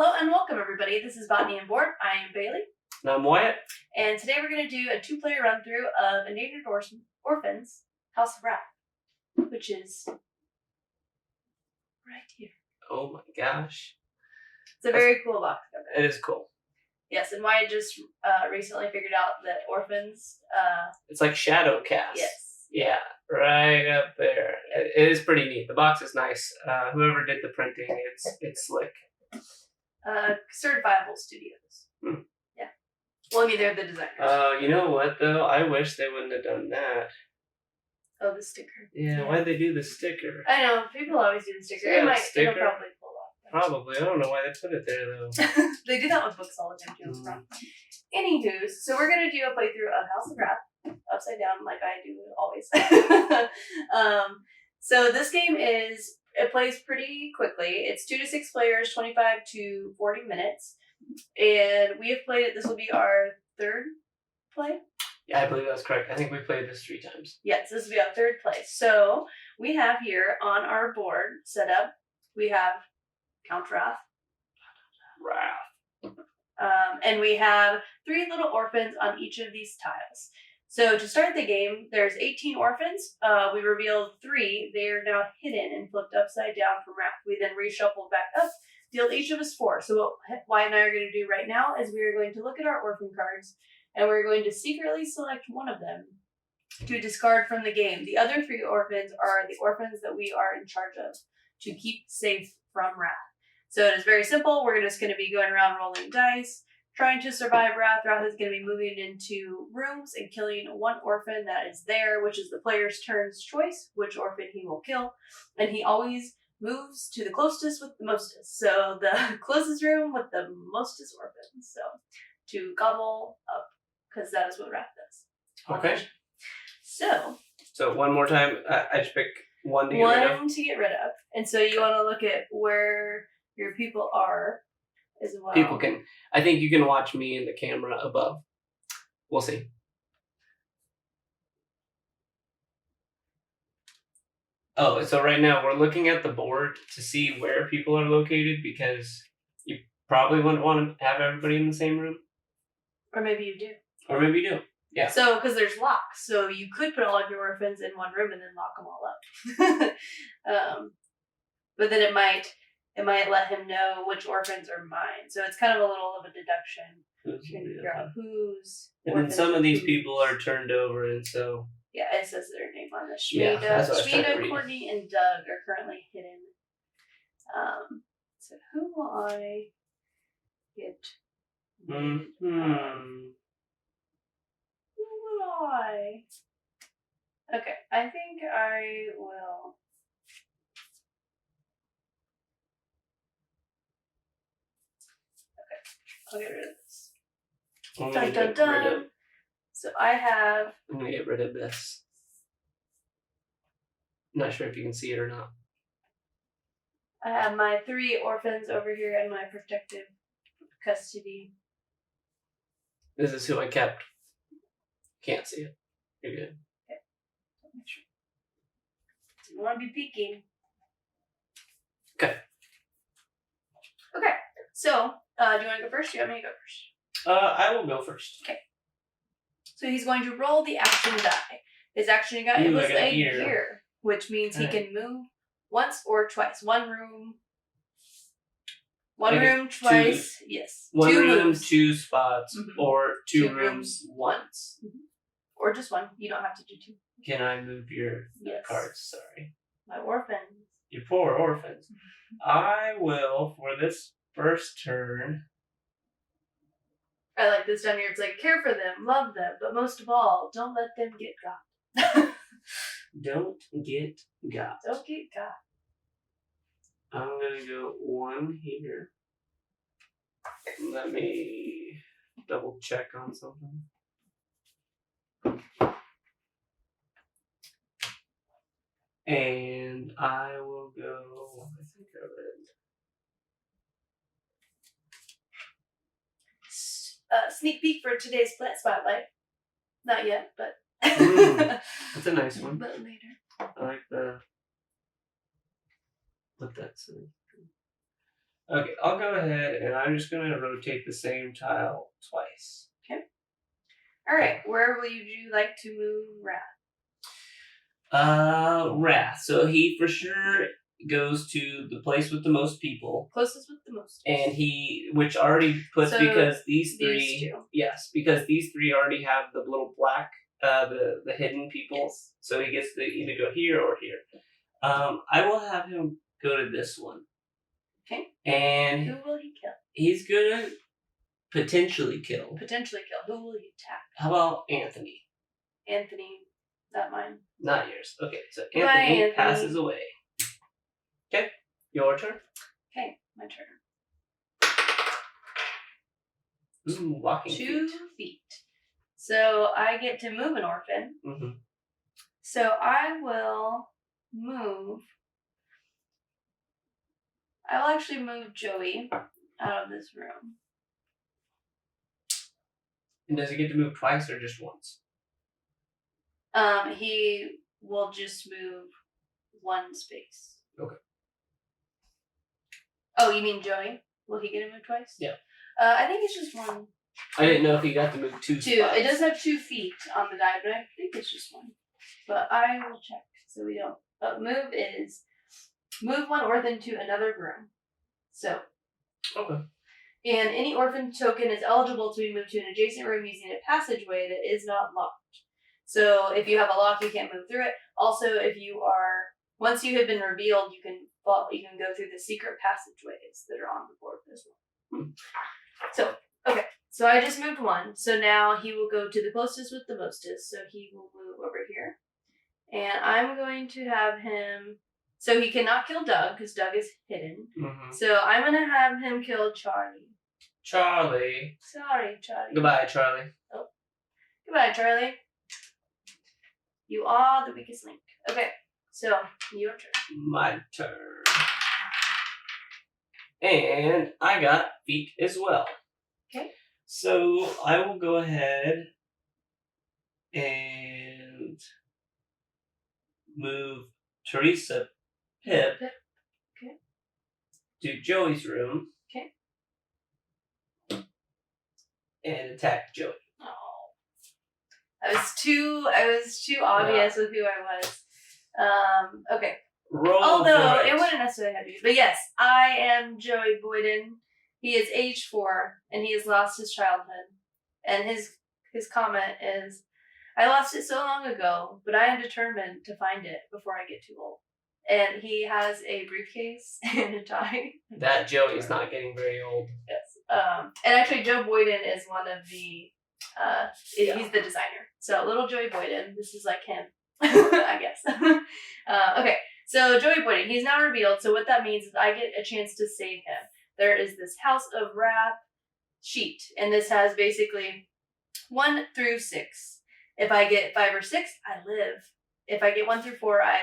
Hello and welcome everybody. This is Botany and Board. I am Bailey. And I'm Wyatt. And today we're going to do a 2-player run through of Endangered Orphans, House of Rath, which is right here. Oh my gosh. It's a very cool box cover. It is cool. Yes, and Wyatt just recently figured out that Orphans... it's like shadow cast. Yes. Yeah, right up there. It is pretty neat. The box is nice. Whoever did the printing, it's slick. Certifiable Studios. Yeah. Well, I mean, they're the designers. You know what, though? I wish they wouldn't have done that. Oh, the sticker. Yeah, why'd they do the sticker? I know. People always do the sticker. Yeah, It'll probably pull off. Probably. I don't know why they put it there, though. They do that with books all the time, too. Anywho, so we're going to do a playthrough of House of Rath. Upside down like I do always. So this game it plays pretty quickly. It's 2 to 6 players, 25 to 40 minutes. And we have played it. This will be our third play. Yeah, I believe that's correct. I think we played this 3 times. Yes, this will be our third play. So we have here on our board set up, we have Count Rath. And we have 3 little orphans on each of these tiles. So to start the game, there's 18 orphans. We revealed 3. They are now hidden and flipped upside down from Rath. We then reshuffled back up, dealt each of us 4. So what Wyatt and I are going to do right now is we are going to look at our orphan cards, and we're going to secretly select one of them to discard from the game. The other 3 orphans are the orphans that we are in charge of to keep safe from Rath. So it is very simple. We're just going to be going around rolling dice, trying to survive Rath. Rath is going to be moving into rooms and killing one orphan that is there, which is the player's turn's choice, which orphan he will kill. And he always moves to the closest with the mostest. So the closest room with the mostest orphans. So to gobble up, because that is what Rath does. Okay. So one more time, I just pick one to get rid of. One to get rid of. And so you want to look at where your people are as well. I think you can watch me in the camera above. We'll see. Oh, so right now we're looking at the board to see where people are located because you probably wouldn't want to have everybody in the same room. Or maybe you do. Or maybe you do. Yeah. So, because there's locks, so you could put all of your orphans in one room and then lock them all up. But then it might let him know which orphans are mine. So it's kind of a little of a deduction. You can figure out who's. And then some of these people are turned over, and so. Yeah, it says their name on the Shmeda, Courtney, and Doug are currently hidden. So who will I get? Who will I? Okay, I think I will. I'll get rid of this. Dun, dun, dun. So I'm going to get rid of this. I'm not sure if you can see it or not. I have my 3 orphans over here in my protective custody. This is who I kept. Can't see it. You're good. Okay. Make sure. Don't want to be peeking. Okay. Okay. So, do you want to go first? Do you want me to go first? I will go first. Okay. So he's going to roll the action die. His action die was a gear, which means he can move once or twice. One room twice. Yes. One 2 room, moves. 2 spots, or 2 rooms rooms once. Or just 1. You don't have to do 2. Can I move your cards? Sorry. My orphans. Your poor orphans. I will, for this first turn. I like this down here. It's like, care for them, love them, but most of all, don't let them get got. Don't get got. Don't get got. I'm going to go 1 here. Let me double check on something. And I will go, I think I read. Sneak peek for today's plant spotlight. Not yet, but That's a nice one. But later. I like the what that says. Okay, I'll go ahead and I'm just gonna rotate the same tile twice. Okay. All right. Where would you like to move Rath? Rath. So he for sure goes to the place with the most people. Closest with the most. And which already puts So because these these three, two. yes, because these three already have the little black, the hidden people. Yes. So he gets to either go here or here. I will have him go to this one. Okay. And who will he kill? He's gonna potentially kill. Potentially kill. Who will he attack? How about Anthony? Anthony, not mine. Not yours. Okay, so Goodbye, Anthony Anthony. passes away. Okay, your turn. Okay, my turn. Ooh, walking 2 feet. feet. So I get to move an orphan. Mm-hmm. So I will move. I will actually move Joey out of this room. And does he get to move twice or just once? He will just move one space. Okay. Oh, you mean Joey? Will he get to move twice? Yeah. I think it's just one. I didn't know if he got to move two spots. It does have 2 feet on the die, but I think it's just one. But I will check so we don't. Move is move one orphan to another room. So. Okay. And any orphan token is eligible to be moved to an adjacent room using a passageway that is not locked. So if you have a lock, you can't move through it. Also, once you have been revealed, you can go through the secret passageways that are on the board as well. So, okay. So I just moved one. So now he will go to the closest with the mostest. So he will move over here. And I'm going to have him. So he cannot kill Doug because Doug is hidden. Mm-hmm. So I'm going to have him kill Charlie. Charlie. Sorry, Charlie. Goodbye, Charlie. Oh. Goodbye, Charlie. You are the weakest link. Okay, so your turn. My turn. And I got feet as well. Okay. So I will go ahead and move Teresa Pip Okay. to Joey's room. Okay. And attack Joey. Oh. I was too obvious with who I was. Okay. Although it wouldn't necessarily have to be. But yes, I am Joey Boyden. He is age 4 and he has lost his childhood. And his comment is, I lost it so long ago, but I am determined to find it before I get too old. And he has a briefcase and a tie. That Joey is not getting very old. Yes. And actually Joe Boyden is one of the he's the designer. So little Joey Boyden, this is like him, I guess. Okay, so Joey Boyden, he's now revealed. So what that means is I get a chance to save him. There is this House of Rath sheet, and this has basically 1 through 6. If I get 5 or 6, I live. If I get 1 through 4, I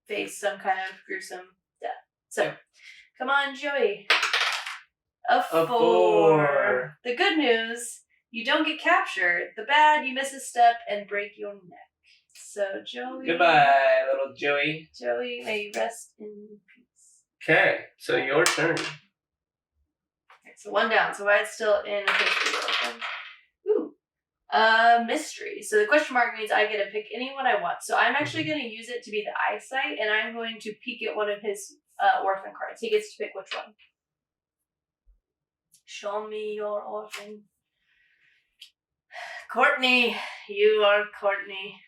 face some kind of gruesome death. So, come on, Joey. A 4. The good news, you don't get captured. The bad, you miss a step and break your neck. So, Joey. Goodbye, little Joey. Joey, may you rest in peace. Okay, so your turn. Okay, so 1 down. So I'm still in a history. Ooh. Mystery. So the question mark means I get to pick anyone I want. So I'm actually going to use it to be the eyesight, and I'm going to peek at one of his orphan cards. He gets to pick which one. Show me your orphan. Courtney. You are Courtney.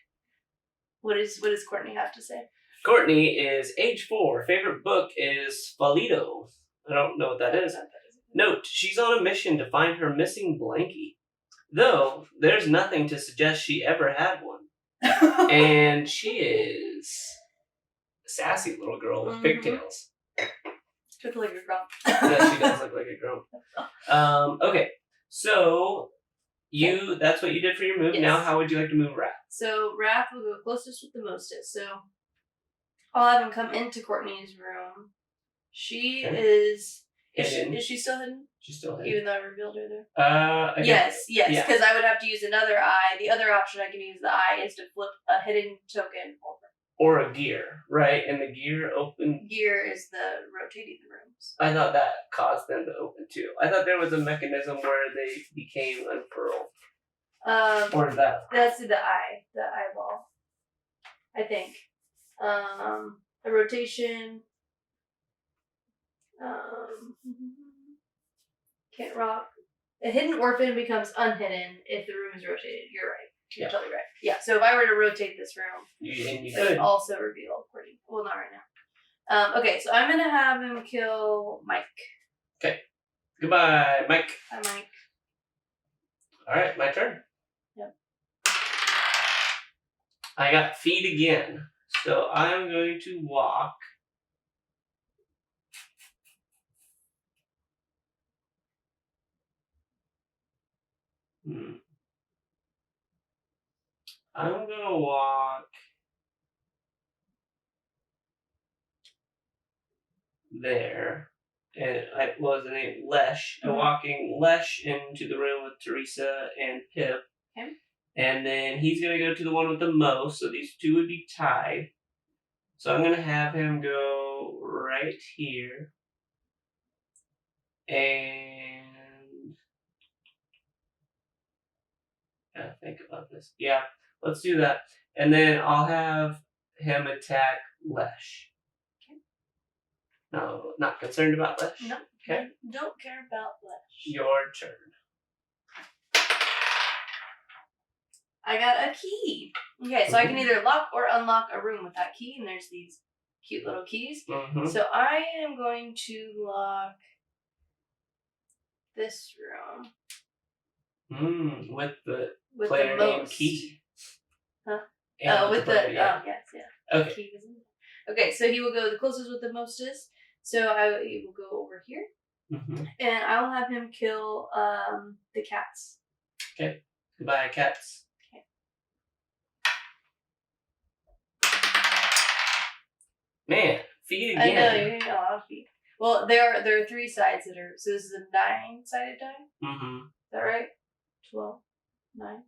What does Courtney have to say? Courtney is age 4. Favorite book is Falito. I don't know what that is. Note, she's on a mission to find her missing blankie. Though, there's nothing to suggest she ever had one. And she is a sassy little girl with pigtails. She looks like a girl. Yeah, she does look like a girl. Okay, so that's what you did for your move. Yes. Now how would you like to move Rath? So Rath will go closest with the mostest. So I'll have him come into Courtney's room. She is she still hidden? She's still hidden. Even though I revealed her there? Yes, because I would have to use another eye. The other option I can use the eye is to flip a hidden token over. or a gear, right? And the gear open. Gear is the rotating the rooms. I thought that caused them to open too. I thought there was a mechanism where they became unfurled. Or is that? That's the eyeball. I think. A rotation. Can't rock. A hidden orphan becomes unhidden if the room is rotated. You're right. You're totally right. Yeah. So if I were to rotate this room, it would also reveal according. Well, not right now. Okay, so I'm gonna have him kill Mike. Okay. Goodbye, Mike. Bye, Mike. All right, my turn. Yep. I got feet again, so I'm going to walk. I'm gonna walk there, and what was the name? Lesh. I'm walking Lesh into the room with Teresa and Pip. Okay. And then he's gonna go to the one with the most, so these two would be tied. So I'm gonna have him go right here. And gotta think about this. Yeah, let's do that. And then I'll have him attack Lesh. Okay. No, not concerned about Lesh? No. Okay. Don't care about Lesh. Your turn. I got a key. Okay, so I can either lock or unlock a room with that key, and there's these cute little keys. Mm-hmm. So I am going to lock this room. With the with player the name most. Key. Huh? And with the player, yeah. yes, yeah. Okay. Key was in there. Okay, so he will go the closest with the mostest. So he will go over here, and I will have him kill the cats. Okay. Goodbye, cats. Okay. Man, feet again. I know you're getting a lot of feet. Well, there are 3 sides that are. So this is a 9-sided die. Mm-hmm. Is that right? 12, 9.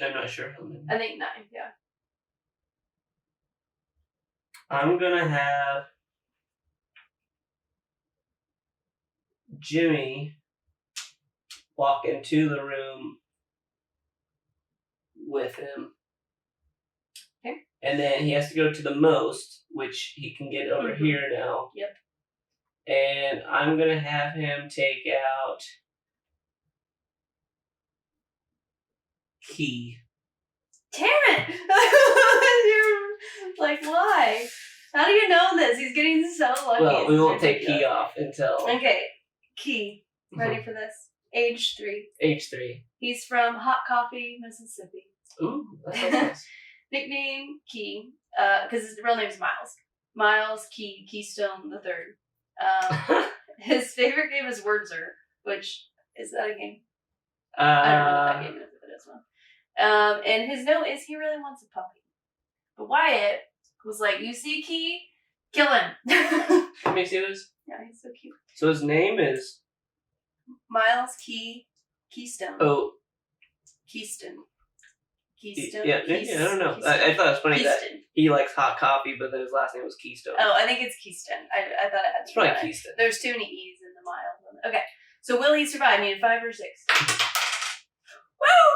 I'm not sure how many. I think 9. Yeah. I'm gonna have Jimmy walk into the room with him. Okay. And then he has to go to the most, which he can get over here now. Yep. And I'm gonna have him take out Key. Damn it! You're like, why? How do you know this? He's getting so lucky. Well, we won't take Key off until. Okay, Key. Ready for this? Age 3. Age 3. He's from Hot Coffee, Mississippi. Ooh, that sounds nice. Nickname Key, because his real name is Miles. Miles Key, Keystone the Third. His favorite game is Wordser, which is that a game? I don't know what that game is, if it is one. And his note is he really wants a puppy. But Wyatt was like, you see Key? Kill him. Let me see this. Yeah, he's so cute. So his name is Miles Keystone. Oh. Keystone. Yeah, I don't know. I thought it was funny Keystone. that he likes hot coffee, but then his last name was Keystone. Oh, I think it's Keystone. I thought it had to It's be probably on it. Keystone. There's too many E's in the Miles one. Okay, so will he survive? Needed 5 or 6.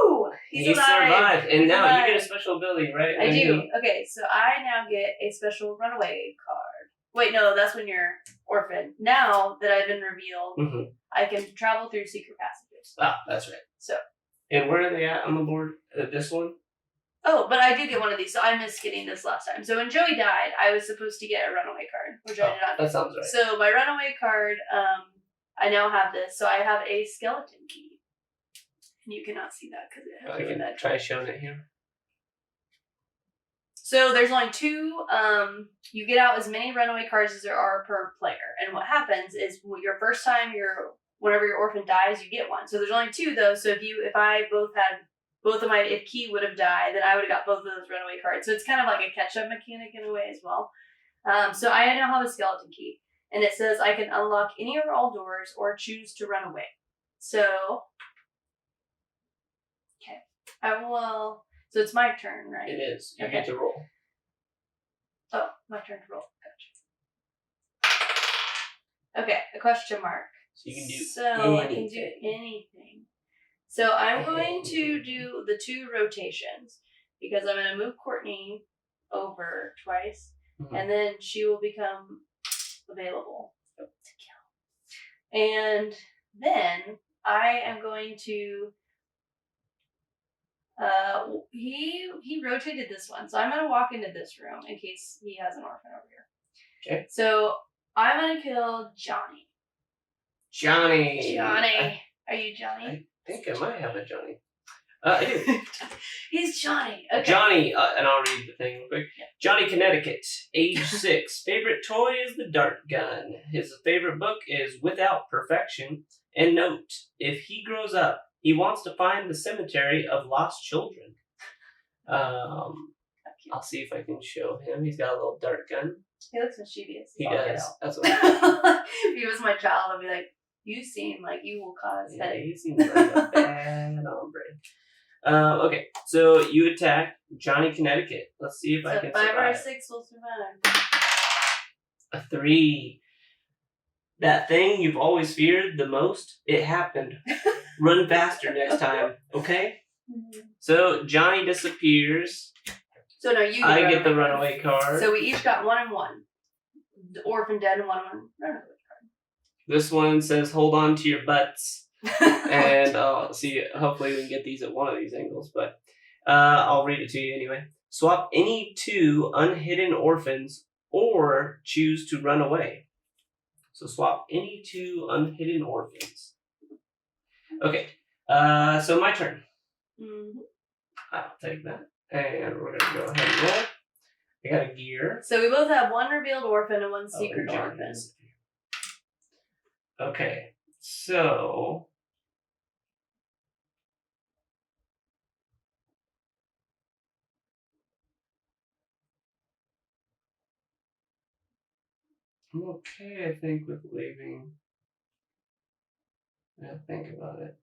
Woo! He survived, and He's now alive. you get a special ability, right? I do. Okay, so I now get a special runaway card. Wait, no, that's when you're orphan. Now that I've been revealed, I can travel through secret passages. Ah, that's right. So. And where are they at on the board? This one? Oh, but I did get one of these, so I missed getting this last time. So when Joey died, I was supposed to get a runaway card, which I did not. That sounds right. So my runaway card, I now have this. So I have a skeleton key. And you cannot see that because it has I can try showing it here. So there's only 2. You get out as many runaway cards as there are per player. And what happens is your first time, whenever your orphan dies, you get one. So there's only 2 though. So if Key would have died, then I would have got both of those runaway cards. So it's kind of like a catch-up mechanic in a way as well. So I now have a skeleton key. And it says I can unlock any or all doors or choose to run away. So, okay. I will... So it's my turn, right? It is. You get to roll. Oh, my turn to roll. Gotcha. Okay, a question mark. So you can do So I can do anything. So I'm going to do the 2 rotations because I'm going to move Courtney over twice, and then she will become available to kill. And then I am going to. He rotated this one, so I'm going to walk into this room in case he has an orphan over here. Okay. So I'm going to kill Johnny. Johnny. Are you Johnny? I think I might have a Johnny. I do. He's Johnny. Okay. Johnny, and I'll read the thing real quick. Yeah. Johnny, Connecticut, age 6. Favorite toy is the dart gun. His favorite book is Without Perfection. And note, if he grows up, he wants to find the cemetery of lost children. I'll see if I can show him. He's got a little dart gun. He looks mischievous. He does. That's what if he was my child, I'd be like, you seem like you will cause headache. He seems like a bad hombre. Okay, so you attack Johnny, Connecticut. Let's see if I can 5 survive. or 6 will survive. A 3. That thing you've always feared the most, it happened. Run faster next time, okay? Mm-hmm. So Johnny disappears. So no, you. I get the runaway card. So we each got 1 and 1. The orphan dead and 1 runaway card. This one says, "Hold on to your butts," and I'll see. Hopefully, we can get these at one of these angles, but I'll read it to you anyway. Swap any 2 unhidden orphans, or choose to run away. So swap any 2 unhidden orphans. Okay, so my turn. Mm-hmm. I'll take that. And we're going to go ahead and roll. I got a gear. So we both have 1 revealed orphan and 1 secret and orphan. Okay, so... I'm okay, I think, with leaving. I gotta think about it.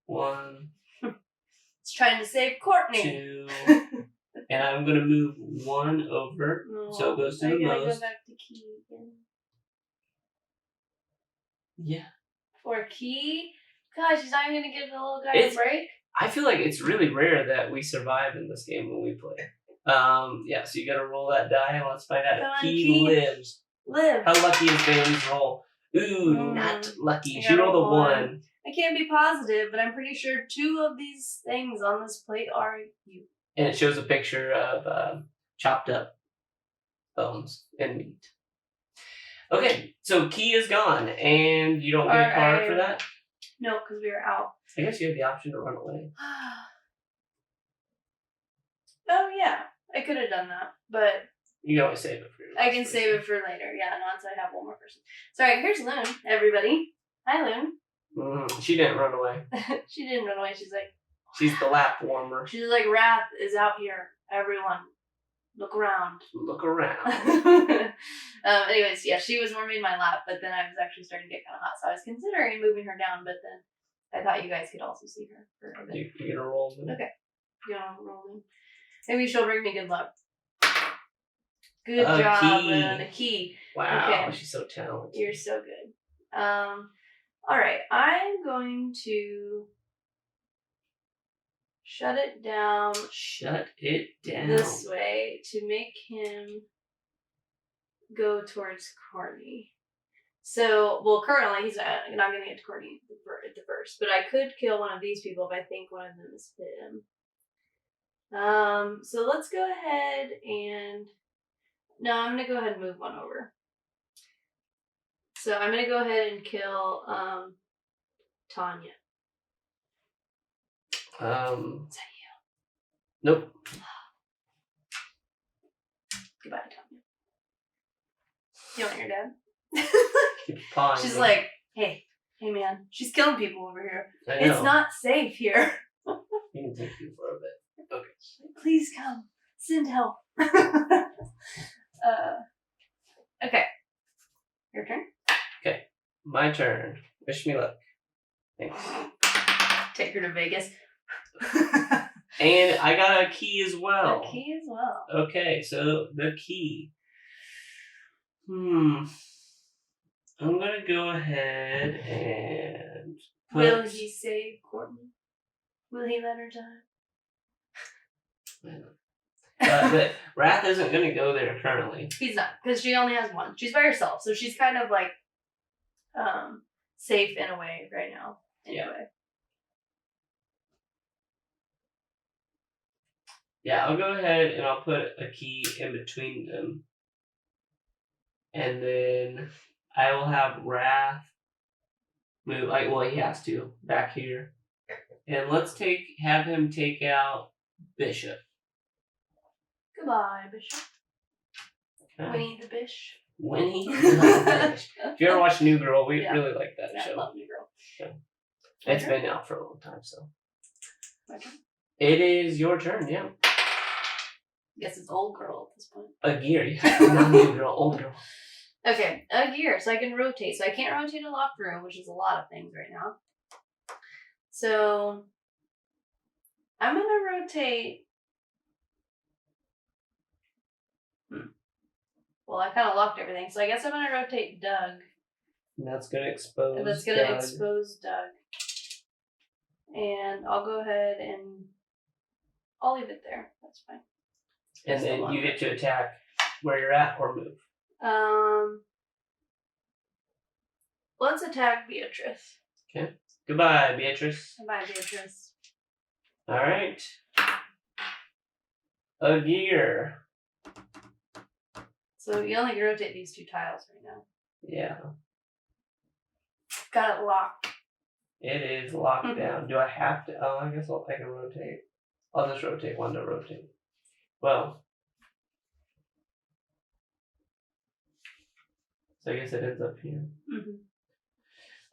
1, It's trying to save Courtney. 2, and I'm gonna move 1 over, so it goes to the most. Go back to Key again. Yeah. For Key? Gosh, he's not even gonna give the little guy a break? I feel like it's really rare that we survive in this game when we play. Yeah, so you gotta roll that die and let's find out if Key lives. Live. How lucky is Bailey's roll? Ooh, not lucky. She rolled a 1. I can't be positive, but I'm pretty sure 2 of these things on this plate are you. And it shows a picture of chopped up bones and meat. Okay, so Key is gone, and you don't get a card for that? No, because we were out. I guess you have the option to run away. Oh, yeah. I could have done that, but... You can always save it for your I can save it for later, yeah, once I have 1 more person. Sorry, here's Loon, everybody. Hi, Loon. She didn't run away. She didn't run away. She's like... She's the lap warmer. She's like, Rath is out here. Everyone, look around. Look around. Anyways, yeah, she was warming my lap, but then I was actually starting to get kind of hot, so I was considering moving her down, but then I thought you guys could also see her for a bit. You're gonna roll them. Okay. You want to roll them? Maybe she'll bring me good luck. Good job, Luna. Key. Wow, okay. She's so talented. You're so good. Alright, I'm going to shut it down. Shut it down. This way to make him go towards Courtney. So, well, currently he's not going to get to Courtney at the first, but I could kill one of these people if I think one of them has hit him. So let's go ahead and... No, I'm going to go ahead and move 1 over. So I'm going to go ahead and kill Tanya. Is that you? Nope. Goodbye, Tanya. You want your dad? She's like, hey man, she's killing people over here. It's not safe here. You can take you for a bit. Okay. Please come. Send help. Okay. Your turn? Okay. My turn. Wish me luck. Thanks. Take her to Vegas. And I got a key as well. A key as well. Okay, so the key. I'm gonna go ahead and put... Will he save Courtney? Will he let her die? But Rath isn't gonna go there currently. He's not, because she only has one. She's by herself, so she's kind of like safe in a way right now. Anyway. Yeah, I'll go ahead and I'll put a key in between them. And then I will have Rath move, he has to, back here. And let's have him take out Bishop. Goodbye, Bishop. Okay. Winnie the Bish. Winnie the Bish. If you ever watch New Girl, we really like that show. I love New Girl. So, it's been out for a long time, so. My turn? It is your turn, yeah. Guess it's old girl at this point. A gear, yeah. Not New Girl, old girl. Okay, a gear, so I can rotate. So I can't rotate a locked room, which is a lot of things right now. So I'm gonna rotate. Well, I kind of locked everything, so I guess I'm gonna rotate Doug. And that's gonna expose. And that's gonna expose Doug. And I'll go ahead and I'll leave it there. That's fine. And then you get to attack where you're at or move. Let's attack Beatrice. Okay. Goodbye, Beatrice. Goodbye, Beatrice. All right. A gear. So you only can rotate these two tiles right now. Yeah. Got it locked. It is locked down. Do I have to? Oh, I guess I can rotate. I'll just rotate one to rotate. Well. So I guess it ends up here.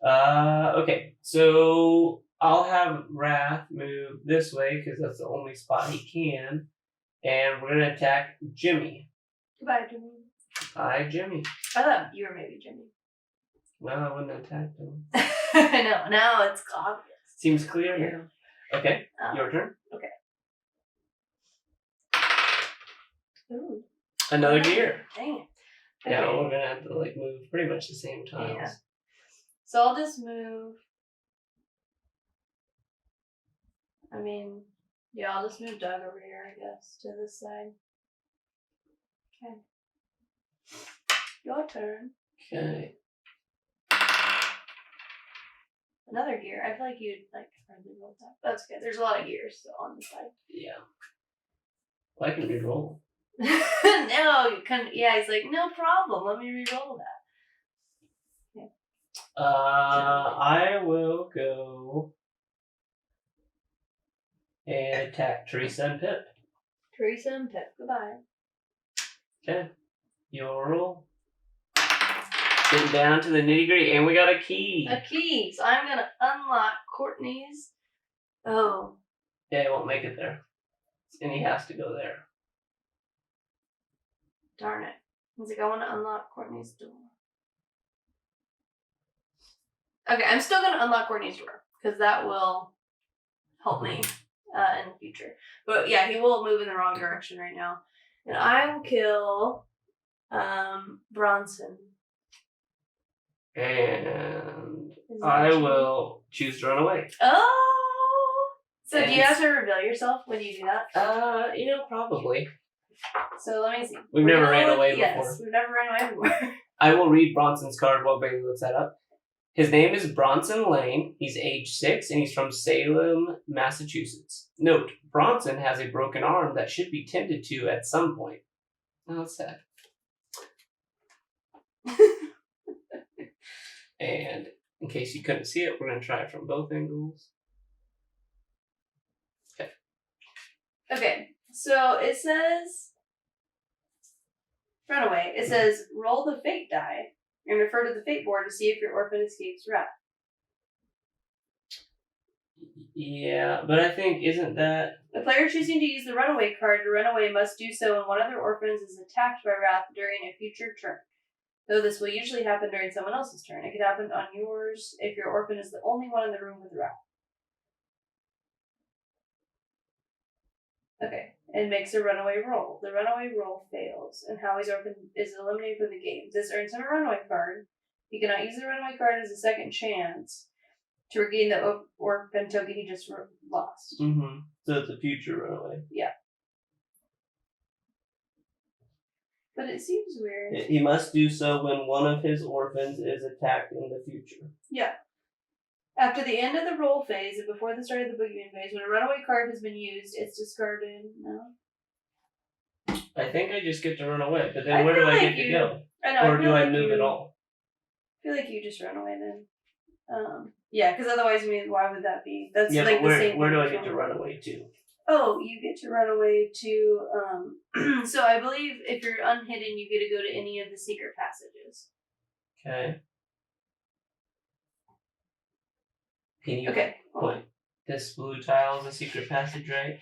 Okay. So I'll have Rath move this way because that's the only spot he can. And we're going to attack Jimmy. Goodbye, Jimmy. Bye, Jimmy. I thought you were maybe Jimmy. Well, I wouldn't attack him. I know. Now it's obvious. Seems clear now. Okay. Your turn. Okay. Ooh. Another gear. Dang it. Yeah, Okay. we're gonna have to move pretty much the same tiles. Yeah. So I'll just move. I'll just move Doug over here, I guess, to this side. Okay. Your turn. Okay. Another gear. I feel like you'd hardly roll that. That's good. There's a lot of gears on the side. Yeah. Well, I can reroll. No, you couldn't. Yeah, he's like, no problem. Let me re-roll that. Okay. I will go and attack Teresa and Pip. Teresa and Pip. Goodbye. Okay. Your roll. Getting down to the nitty gritty, and we got a key. A key. So I'm gonna unlock Courtney's. Oh. Yeah, he won't make it there, and he has to go there. Darn it. He's like, I want to unlock Courtney's door. Okay, I'm still going to unlock Courtney's door, because that will help me in the future. But yeah, he will move in the wrong direction right now. And I will kill Bronson. And I will choose to run away. Oh! So do you have to reveal yourself when you do that? Probably. So let me see. We've never ran away before. Yes, we've never ran away before. I will read Bronson's card while Baley looks that up. His name is Bronson Lane. He's age 6 and he's from Salem, Massachusetts. Note, Bronson has a broken arm that should be tended to at some point. Oh, that's sad. And in case you couldn't see it, we're going to try it from both angles. Okay. Okay, so it says, runaway. It says, roll the fate die and refer to the fate board to see if your orphan escapes Rath. Yeah, but I think, isn't that... The player choosing to use the runaway card to run away must do so when one of their orphans is attacked by Rath during a future turn. Though this will usually happen during someone else's turn. It could happen on yours if your orphan is the only one in the room with Rath. Okay. And makes a runaway roll. The runaway roll fails, and Howie's orphan is eliminated from the game. This earns him a runaway card. He cannot use the runaway card as a second chance to regain the orphan token he just lost. Mm-hmm. So it's a future runaway. Yeah. But it seems weird. He must do so when one of his orphans is attacked in the future. Yeah. After the end of the roll phase and before the start of the boogeyman phase, when a runaway card has been used, it's discarded. No. I think I just get to run away, but then I where do feel I like get to go? I know. Or do I move at all? I feel like you just run away then. Yeah, because otherwise, I mean, why would that be? That's Yeah, like but the same. where do I thing get to run away to? Oh, you get to run away to. So I believe if you're unhidden, you get to go to any of the secret passages. Okay. Can you Okay. point? This blue tile is a secret passage, right?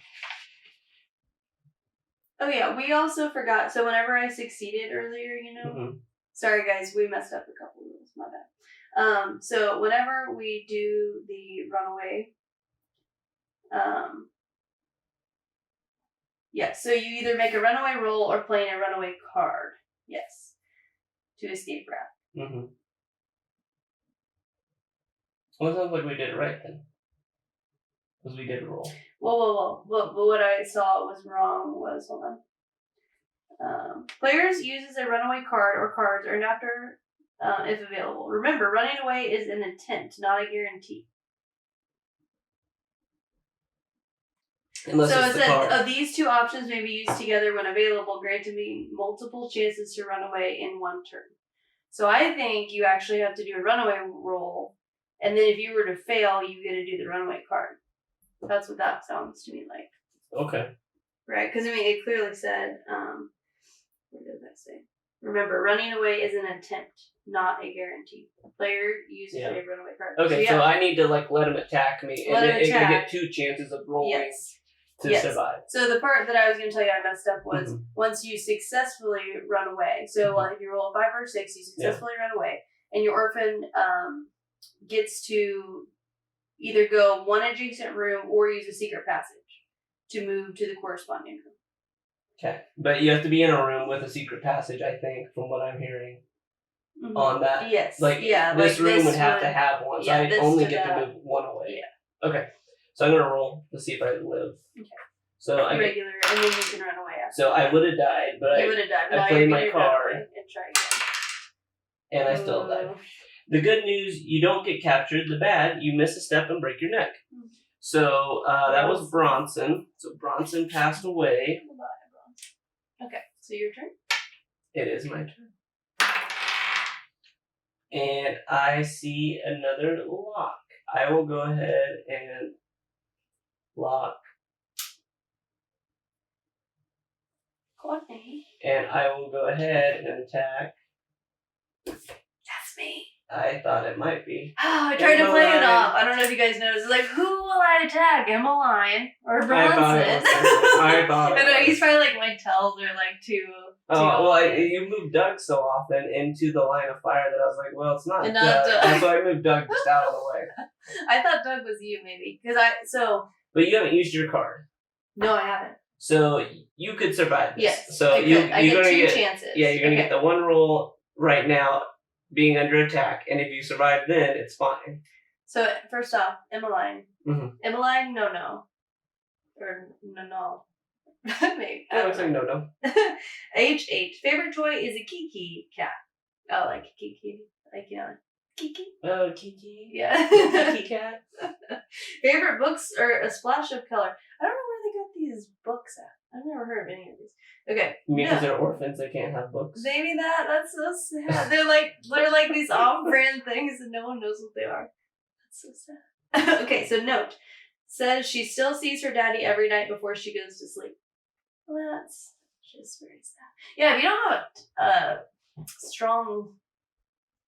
Oh yeah, we also forgot. So whenever I succeeded earlier, Mm-hmm. Sorry guys, we messed up a couple rules. My bad. So whenever we do the runaway, yes. So you either make a runaway roll or play a runaway card. Yes, to escape Rath. Mm-hmm. Well, it sounds like we did it right then. Because we did a roll. Whoa. But what I saw was wrong was, hold on. Players uses a runaway card or cards earned after, if available. Remember, running away is an intent, not a guarantee. Unless So it's it the card. said, these two options may be used together when available, granting me multiple chances to run away in one turn. So I think you actually have to do a runaway roll, and then if you were to fail, you get to do the runaway card. That's what that sounds to me like. Okay. Right? Because, I mean, it clearly said, what does that say? Remember, running away is an attempt, not a guarantee. The player uses a runaway card. Okay, so I need to let him attack me, and then I get 2 chances of rolling to survive. So the part that I was going to tell you I messed up was once you successfully run away. So if you roll a 5 or a 6, you successfully run away, and your orphan gets to either go one adjacent room or use a secret passage to move to the corresponding room. Okay, but you have to be in a room with a secret passage, I think, from what I'm hearing. On that, yes, this room would have to have one, so I only get to move one away. Yeah. Okay, so I'm gonna roll to see if I live. Okay. So I regular, and then you can run away after. So I would have died, but you would have died. I played my card and try again. And I still died. The good news, you don't get captured. The bad, you miss a step and break your neck. So that was Bronson. So Bronson passed away. Okay, so your turn? It is my turn. And I see another lock. I will go ahead and lock. Courtney. And I will go ahead and attack. That's me. I thought it might be. Oh, I tried to play it off. I don't know if you guys noticed. It's like, who will I attack? Emmeline or Bronson? I thought it was. I know, he's probably like, my tells are like too. You moved Doug so often into the line of fire that I was like, well, it's not Doug. That's why I moved Doug just out of the way. I thought Doug was you, maybe. But you haven't used your card. No, I haven't. So you could survive this. Yes. So you're I get gonna 2 get chances. Yeah, you're gonna get the 1 roll right now being under attack, and if you survive then it's fine. So first off, Emmeline. Mm-hmm. Emmeline, no. Or no. Maybe. I would say no. HH. Favorite toy is a Kiki cat. Oh, like Kiki. Like, Kiki? Oh, Kiki. Yeah. Kiki cat. Favorite books are A Splash of Color. I don't know where they got these books at. I've never heard of any of these. Okay. Because they're orphans, they can't have books. Maybe that's so sad. They're like these off-brand things and no one knows what they are. That's so sad. Okay, so note. Says she still sees her daddy every night before she goes to sleep. Well, that's just very sad. Yeah, if you don't have a strong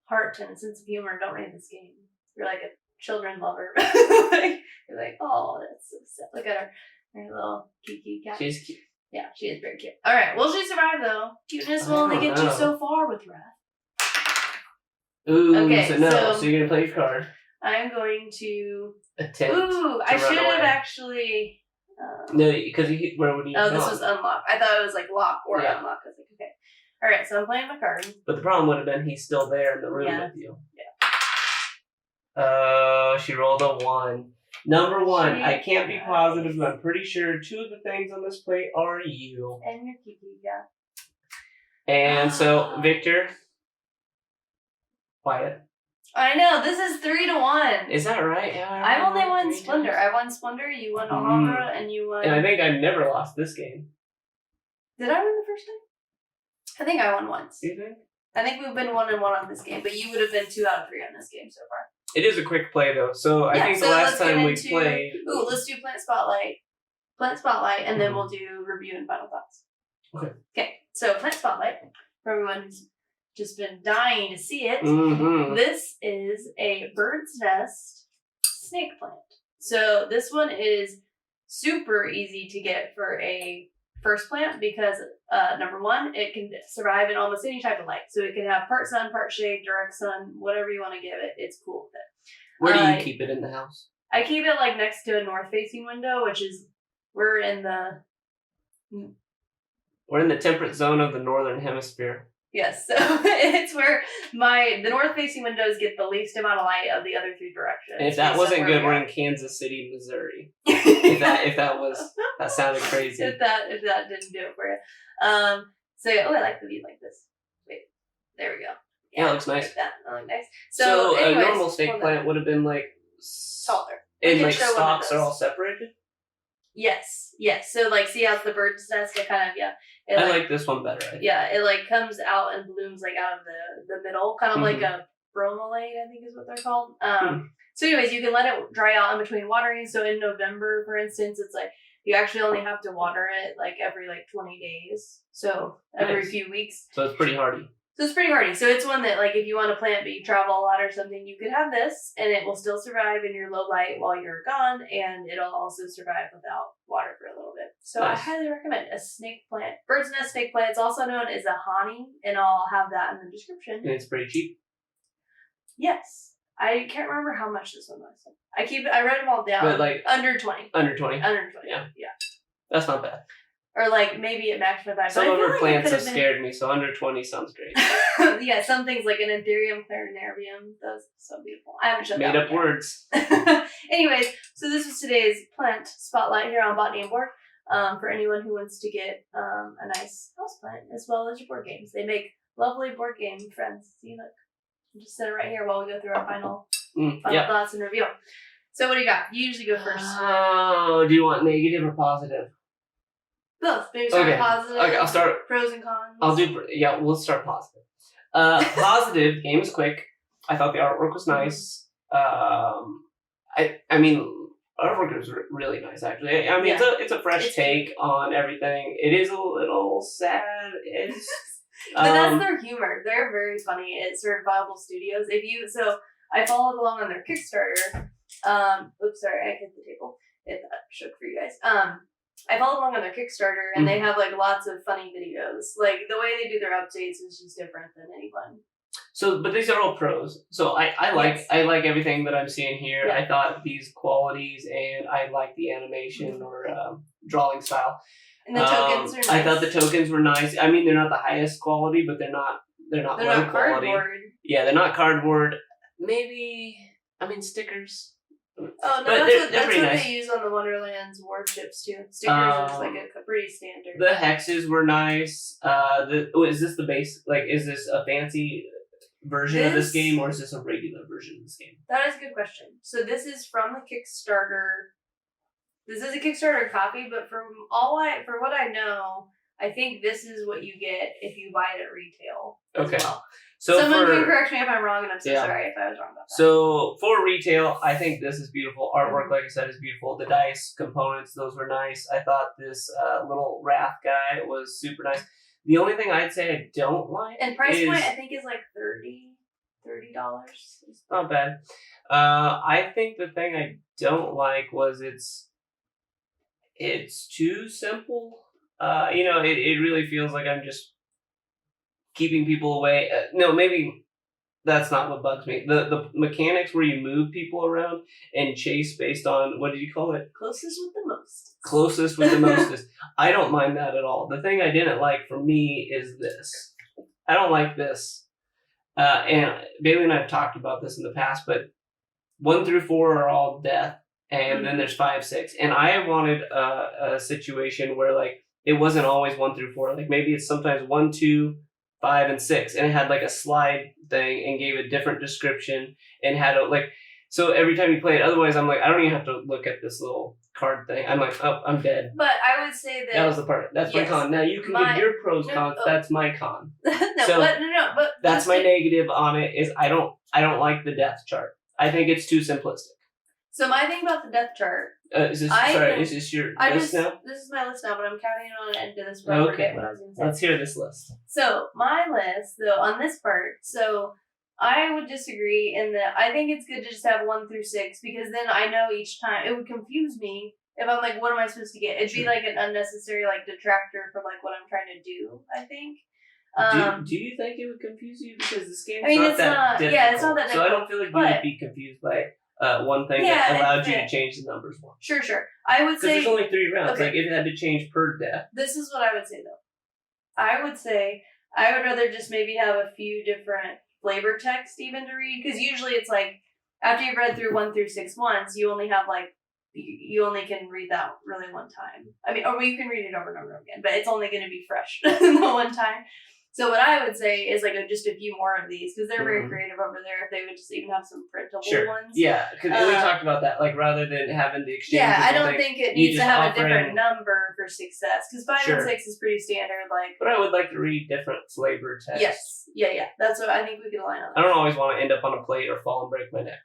heart and a sense of humor, don't read this game. You're like a children lover. You're like, oh, that's so sad. Look at her little Kiki cat. She's cute. Yeah, she is very cute. All right, will she survive though? Cuteness will only get you so far with Rath. Ooh, okay, so you're gonna play your card. I'm going to attempt. Ooh, I should have actually. No, because where would you? Oh, this was unlock. I thought it was like lock or Yeah. unlock. I was like, okay. All right, so I'm playing my card. But the problem would have been he's still there in the room with you. Yeah. She rolled a 1. Number 1, I can't be positive, but I'm pretty sure 2 of the things on this plate are you. And your Kiki, yeah. And so, Victor, quiet. I know, this is 3-1. Is that right? Yeah, I've only won Splendor. I won Splendor, you won Alhambra, and you won... And I think I've never lost this game. Did I win the first time? I think I won once. Do you think? I think we've been 1-1 on this game, but you would have been 2 out of 3 on this game so far. It is a quick play, though. So I think the last time we played... Ooh, let's do Plant Spotlight. Plant Spotlight, and then we'll do review and final thoughts. Okay. Okay, so Plant Spotlight, for everyone who's just been dying to see it. This is a bird's nest snake plant. So this one is super easy to get for a first plant because number 1, it can survive in almost any type of light. So it can have part sun, part shade, direct sun, whatever you want to give it. It's cool with it. Where do you keep it in the house? I keep it like next to a north facing window, which is we're in the temperate zone of the northern hemisphere. Yes, so it's where the north-facing windows get the least amount of light of the other 3 directions. And if that wasn't good, we're in Kansas City, Missouri. if that sounded crazy. If that didn't do it for you. So yeah, I like the view like this. Wait, there we go. Yeah, it looks nice. Like that. That looks nice. So anyways, a normal snake plant would have been like taller. And like stalks are all separated. Yes. So like, see how the bird's nest? It kind of I like this one better. I think. Yeah, it like comes out and blooms like out of the middle, kind of like a bromelade, I think is what they're called. So anyways, you can let it dry out in between watering. So in November, for instance, it's like you actually only have to water it like every 20 days. So every few weeks. So it's pretty hardy. So it's one that like if you want to plant but you travel a lot or something, you could have this and it will still survive in your low light while you're gone, and it'll also survive without water for a little bit. So nice. I highly recommend a snake plant. Bird's nest snake plant. It's also known as a Hahnii, and I'll have that in the description. And it's pretty cheap. Yes. I can't remember how much this one was. I read them all down. But like under 20. Under 20. Yeah. That's not bad. Or like maybe it matched my vibe. Some of her plants have scared me, so under 20 sounds great. Yeah, some things like an Anthurium clarinarium, those so beautiful. I haven't showed that made up words. Anyways, so this was today's plant spotlight here on Botany and Board. For anyone who wants to get a nice houseplant as well as your board games. They make lovely board game friends. See, look. Just set it right here while we go through our final thoughts and review. So what do you got? You usually go first. Oh, do you want negative or positive? Both. Maybe start with positive. Okay, I'll start. Pros and cons. We'll start positive. Positive, game is quick. I thought the artwork was nice. I mean, artwork is really nice, actually. I mean, it's a fresh take on everything. It is a little sad. But that's their humor. They're very funny at Certifiable Studios. So I followed along on their Kickstarter. Oops, sorry, I hit the table. It shook for you guys. I followed along on their Kickstarter, and they have like lots of funny videos. Like the way they do their updates is just different than anyone. So, but these are all pros. So I like everything that I'm seeing here. Yeah. I thought these qualities, and I like the animation or drawing style. And the tokens are nice. I thought the tokens were nice. I mean, they're not the highest quality, but they're not low quality. Cardboard. Yeah, they're not cardboard. Maybe stickers. Oh no, that's what nice. They use on the Wonderland's warships too. Stickers is like a pretty standard. The hexes were nice. Is this the base? Like, is this a fancy version of this game, or is this a regular version of this game? That is a good question. So this is from the Kickstarter. This is a Kickstarter copy, but for what I know, I think this is what you get if you buy it at retail. Okay. Well. So someone can correct me if I'm wrong, and I'm so sorry if I was wrong about that. So for retail, I think this is beautiful. Artwork, like I said, is beautiful. The dice components, those were nice. I thought this little Rath guy was super nice. The only thing I'd say I don't like and price point I think is like $30. Not bad. I think the thing I don't like was it's too simple. It really feels like I'm just keeping people away. No, maybe That's not what bugs me. The mechanics where you move people around and chase based on, what did you call it? Closest with the most. Closest with the mostest. I don't mind that at all. The thing I didn't like for me is this. I don't like this. And Bailey and I have talked about this in the past, but 1 through 4 are all death, and then there's 5, 6. And I wanted a situation where like it wasn't always 1 through 4. Like maybe it's sometimes 1, 2, 5, and 6, and it had like a slide thing and gave a different description and had a like. So every time you play it, otherwise I'm like, I don't even have to look at this little card thing. I'm like, oh, I'm dead. But I would say that That was the part. That's my con. Now you can give your pros, cons. That's my con. But That's my negative on it. Is I don't like the death chart. I think it's too simplistic. So my thing about the death chart. Is this your list now? This is my list now, but I'm counting it on the end of this part. Okay. What I was gonna say. Let's hear this list. So my list, though, on this part, so I would disagree in that I think it's good to just have 1 through 6 because then I know each time it would confuse me if I'm like, what am I supposed to get? It'd be like an unnecessary like detractor from like what I'm trying to do. I think. Do you think it would confuse you because this game's it's not that difficult? Yeah, it's not that difficult. So I don't feel like you would be confused by one thing that allowed you to change the numbers more. Sure. I would say there's only 3 rounds. Okay. Like if it had to change per death. This is what I would say though. I would say I would rather just maybe have a few different flavor text even to read because usually it's like after you've read through 1 through 6 once, you only have like you only can read that really one time. I mean, or you can read it over and over again, but it's only going to be fresh the one time. So what I would say is like just a few more of these because they're very creative over there. If they would just even have some printable ones. Yeah, because we talked about that. Like rather than having the exchange. Yeah, I don't think it needs to have a different number for success because 5 and 6 is pretty standard. Like, but I would like to read different flavor text. Yes, yeah. That's what I think we could align on. I don't always want to end up on a plate or fall and break my neck.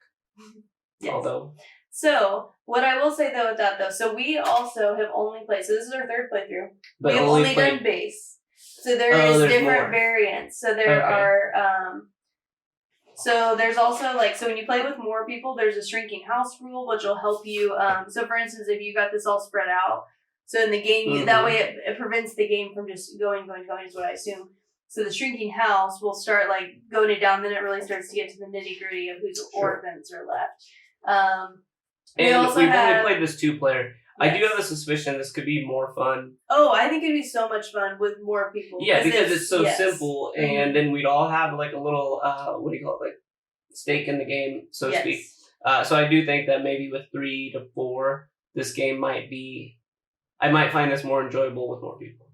Yes. Although. So what I will say though with that though, so we also have only played. So this is our 3rd playthrough. But we have only done base. So there is different variants. So there are, so there's also like, so when you play with more people, there's a shrinking house rule, which will help you. So for instance, if you got this all spread out, so in the game, that way it prevents the game from just going is what I assume. So the shrinking house will start like going it down, then it really starts to get to the nitty gritty of whose orphans are left. And we've only played this 2-player. Yes. I do have a suspicion this could be more fun. Oh, I think it'd be so much fun with more people. Yeah, because it's so simple, and then we'd all have like a little, what do you call it, like stake in the game, so to speak. So I do think that maybe with 3 to 4, this game I might find this more enjoyable with more people.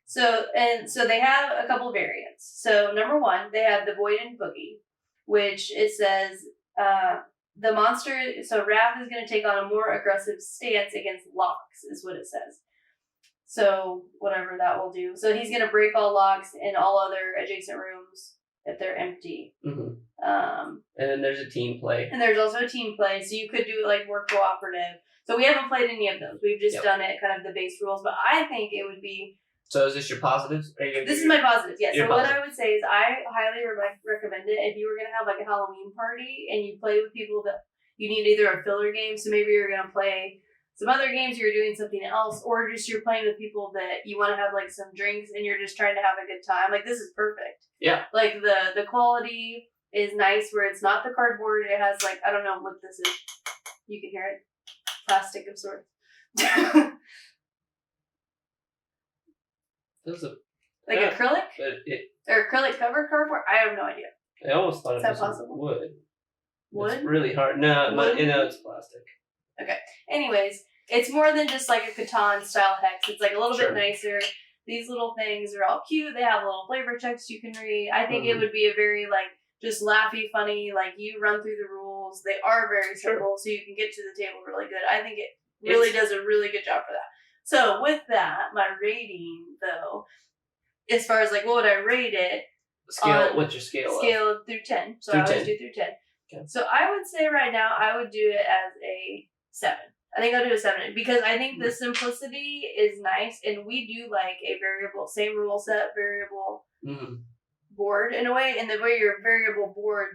So they have a couple variants. So number 1, they have the Void and Boogie, which it says, the monster, so Rath is going to take on a more aggressive stance against locks, is what it says. So, whatever that will do. So, he's going to break all locks in all other adjacent rooms if they're empty. Mm-hmm. And then there's a team play. And there's also a team play, so you could do it like more cooperative. So, we haven't played any of those. We've just done it kind of the base rules, but I think it would be. So is this your positives? This is my positives, yes. So what I would say is I highly recommend it if you were going to have like a Halloween party and you play with people that you need either a filler game, so maybe you're going to play some other games, you're doing something else, or just you're playing with people that you want to have like some drinks and you're just trying to have a good time. Like this is perfect. Yeah. Like the quality is nice where it's not the cardboard. It has like, I don't know what this is. You can hear it. Plastic of sorts. Like acrylic? Or acrylic covered cardboard? I have no idea. I almost thought it was possible? Wood. Wood? It's really hard. No, it's plastic. Okay. Anyways, it's more than just like a Catan style hex. It's like a little bit nicer. These little things are all cute. They have little flavor text you can read. I think it would be a very like just laughy, funny, like you run through the rules. They are very simple, so you can get to the table really good. I think it really does a really good job for that. So with that, my rating though, as far as like what would I rate it? What's your scale? Scale through 10. So I always do through 10. Okay. So I would say right now I would do it as a 7. I think I'll do a 7 because I think the simplicity is nice, and we do like a variable, same rule set variable board in a way, and the way your variable board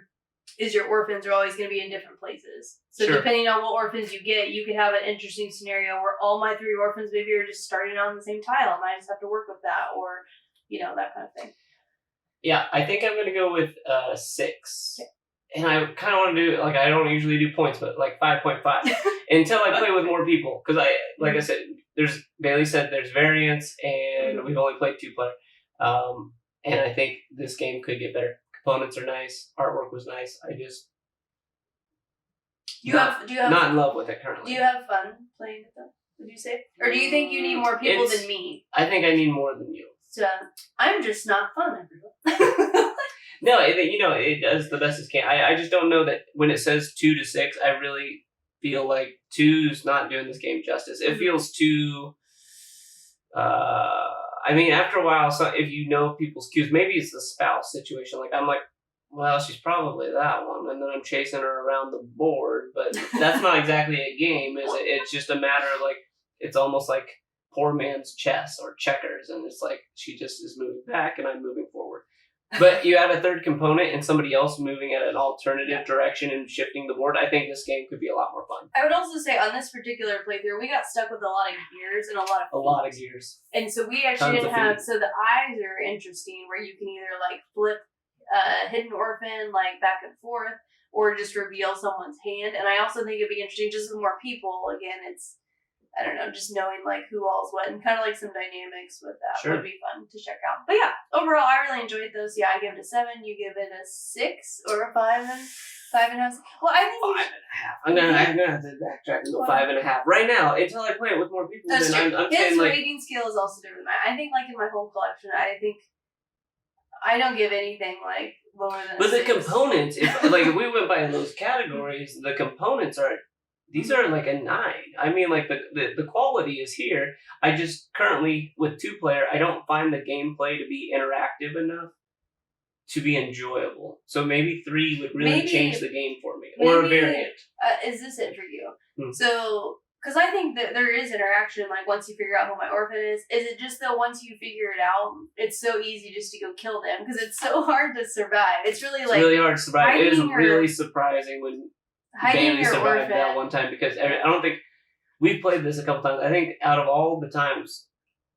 is your orphans are always going to be in different places. So depending on what orphans you get, you could have an interesting scenario where all my 3 orphans maybe are just starting on the same tile and I just have to work with that, or, that kind of thing. Yeah, I think I'm gonna go with 6. Okay. And I kind of want to do like I don't usually do points, but like 5.5 until I play with more people. Because I said, Baley said there's variants, and we've only played 2-player. And I think this game could get better. Components are nice, artwork was nice. I just not in love with it currently. Do you have fun playing with them? Would you say, or do you think you need more people than me? I think I need more than you. So I'm just not fun, everyone. No, it does the best it can. I just don't know that when it says 2 to 6, I really feel like 2's not doing this game justice. It feels too. I mean, after a while, so if you know people's cues, maybe it's the spouse situation. Like I'm like, well, she's probably that one, and then I'm chasing her around the board. But that's not exactly a game, is it? It's just a matter of like, it's almost like poor man's chess or checkers, and it's like she just is moving back and I'm moving forward. But you add a third component and somebody else moving at an alternative direction and shifting the board, I think this game could be a lot more fun. I would also say on this particular playthrough, we got stuck with a lot of gears and a lot of gears. And so we actually didn't have, so the eyes are interesting where you can either like flip hidden orphan like back and forth or just reveal someone's hand. And I also think it'd be interesting just with more people. Again, it's, I don't know, just knowing like who all's what and kind of like some dynamics with that would be fun to check out. But yeah, overall, I really enjoyed those. Yeah, I give it a 7. You give it a 6 or a 5 and 5.5. Well, I think 5.5. I'm gonna have to backtrack and go 5.5 right now until I play it with more people. That's then true. I'm His saying like rating scale is also different than mine. I think like in my whole collection, I think I don't give anything like lower than. But the components, if we went by those categories, the components are. These are like a 9. I mean, like the quality is here. I just currently with 2-player, I don't find the gameplay to be interactive enough to be enjoyable. So maybe 3 would really change the game for me, or a variant. Is this it for you? So, because I think that there is interaction. Like once you figure out who my orphan is it just that once you figure it out, it's so easy just to go kill them because it's so hard to survive. It's really like really hard to survive. It is really surprising when. Baley survived that one time because I don't think we've played this a couple times. I think out of all the times,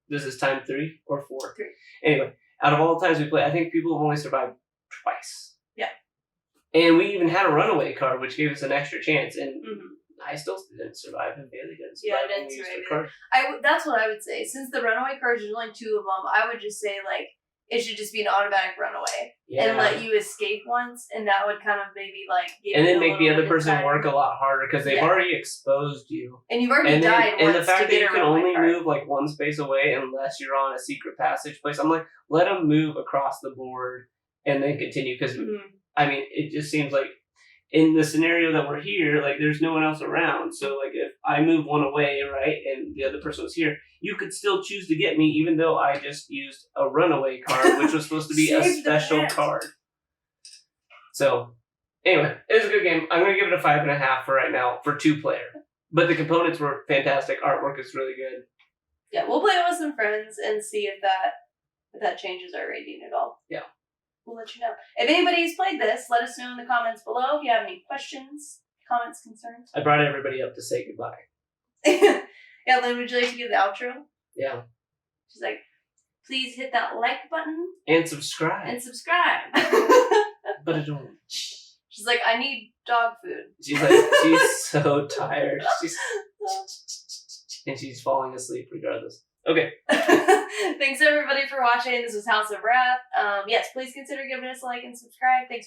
this is time 3 or 4. 3. Anyway, out of all the times we played, I think people have only survived twice. Yeah. And we even had a runaway card, which gave us an extra chance. And I still didn't survive, and Baley didn't survive. Yeah, I didn't survive. That's what I would say. Since the runaway cards, there's only 2 of them, I would just say like it should just be an automatic runaway and let you escape once, and that would kind of maybe like give and then make the other person work a lot harder because they've already exposed you, and you've already died. And the fact that you can only move like one space away unless you're on a secret passage place, I'm like, let them move across the board and then continue because I mean, it just seems like in the scenario that we're here, like there's no one else around. So like if I move one away, right, and the other person was here, you could still choose to get me even though I just used a runaway card, which was supposed to be a special card. So anyway, it was a good game. I'm gonna give it a 5.5 for right now for 2-player. But the components were fantastic. Artwork is really good. Yeah, we'll play it with some friends and see if that changes our rating at all. Yeah. We'll let you know. If anybody's played this, let us know in the comments below if you have any questions, comments, concerns. I brought everybody up to say goodbye. Yeah, Lynn, would you like to give the outro? Yeah. She's like, please hit that like button. And subscribe. But I don't. She's like, I need dog food. She's like, she's so tired. And she's falling asleep regardless. Okay. Thanks everybody for watching. This was House of Rath. Yes, please consider giving us a like and subscribe. Thanks.